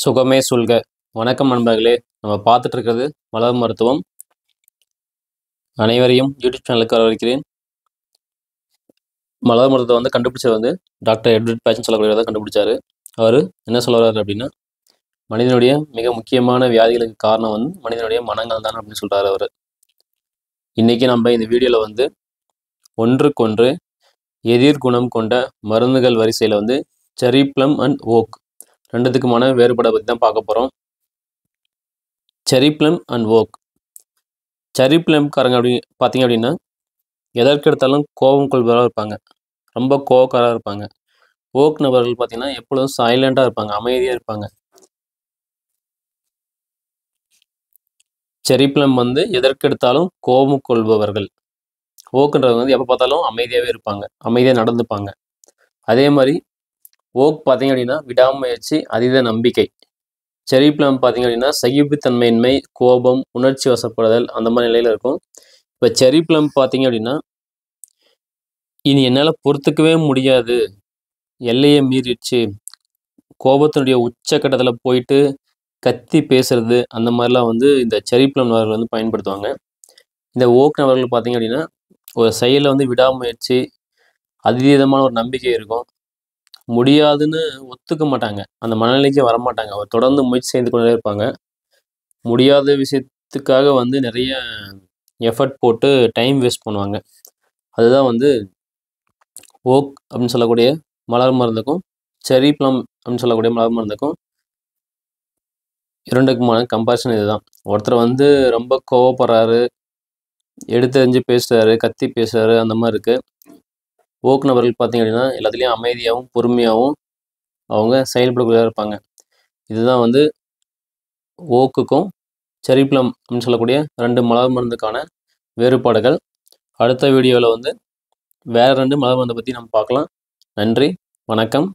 சுகமே சொல்க. வணக்கம் நண்பர்களே. நம்ம பார்த்துட்டு இருக்கிறது மலர் மருத்துவம். அனைவரையும் யூடியூப் சேனலுக்கு வரவேற்கிறேன். மலர் மருத்துவம் கண்டுபிடிச்சது டாக்டர் எட்வர்ட் பேட்சன் சொல்லக்கூடியவர் தான் கண்டுபிடிச்சாரு. அவர் என்ன சொல்ல வர்றாரு அப்படின்னா, மனிதனுடைய மிக முக்கியமான வியாதிகளுக்கு காரணம் மனிதனுடைய மனங்கள் தான் அப்படின்னு சொல்றாரு அவர். இன்னைக்கு நம்ம இந்த வீடியோவில் ஒன்றுக்கொன்று எதிர்குணம் கொண்ட மருந்துகள் வரிசையில் செர்ரி ப்ளம் அண்ட் ஓக் ரெண்டுத்துக்குமான வேறுபாடை பற்றி தான் பார்க்க போகிறோம். Cherry plum and oak. Cherry ப்ளம்காரங்க பார்த்தீங்க அப்படின்னா, எதற்கெடுத்தாலும் கோபம் கொள்பவராக இருப்பாங்க, ரொம்ப கோவக்காராக இருப்பாங்க. ஓக் நபர்கள் பார்த்தீங்கன்னா எப்பொழுதும் சைலண்டாக இருப்பாங்க, அமைதியாக இருப்பாங்க. செர்ரி ப்ளம் எதற்கெடுத்தாலும் கோபம் கொள்பவர்கள். ஓக்குன்றவங்க எப்போ பார்த்தாலும் அமைதியாகவே இருப்பாங்க, அமைதியாக நடந்துப்பாங்க. அதே மாதிரி ஓக் பார்த்தீங்க அப்படின்னா விடாமுயற்சி, அதீத நம்பிக்கை. செர்ரி ப்ளம் பார்த்தீங்க அப்படின்னா சகிப்புத்தன்மையின்மை, கோபம், உணர்ச்சி வசப்படுதல் அந்த மாதிரி நிலையில் இருக்கும். இப்போ செர்ரி ப்ளம் பார்த்தீங்க அப்படின்னா, இனி என்னால் பொறுத்துக்கவே முடியாது, எல்லையை மீறிடுச்சு, கோபத்தினுடைய உச்சக்கட்டத்தில் போயிட்டு கத்தி பேசுறது, அந்த மாதிரிலாம் இந்த செர்ரி ப்ளம் நபர்கள் பயன்படுத்துவாங்க. இந்த ஓக் நபர்கள் பார்த்தீங்க அப்படின்னா ஒரு செயலில் விடாமுயற்சி, அதீதமான ஒரு நம்பிக்கை இருக்கும். முடியாதுன்னு ஒத்துக்க மாட்டாங்க, அந்த மனநிலைக்கே வரமாட்டாங்க. அவர் தொடர்ந்து முயற்சி செய்து கொண்டே இருப்பாங்க. முடியாத விஷயத்துக்காக நிறைய எஃபர்ட் போட்டு டைம் வேஸ்ட் பண்ணுவாங்க. அதுதான் ஓக் அப்படின்னு சொல்லக்கூடிய மலர் மருந்துக்கும் செர்ரி ப்ளம் அப்படின்னு சொல்லக்கூடிய மலர் மருந்துக்கும் இரண்டுக்குமான கம்பேரிசன் இதுதான். ஒருத்தர் ரொம்ப கோவப்படுறாரு, எடுத்தெறிஞ்சு பேசுறாரு, கத்தி பேசுறாரு, அந்த மாதிரி இருக்குது. ஓக் நபர்கள் பார்த்தீங்க அப்படின்னா எல்லாத்துலேயும் அமைதியாகவும் பொறுமையாகவும் அவங்க செயல்படக்கூடியதாக இருப்பாங்க. இதுதான் ஓக்குக்கும் செர்ரி ப்ளம் அப்படின்னு சொல்லக்கூடிய ரெண்டு மலர் மருந்துக்கான வேறுபாடுகள். அடுத்த வீடியோவில் வேறு ரெண்டு மலர் மருந்தை பற்றி நம்ம பார்க்கலாம். நன்றி, வணக்கம்.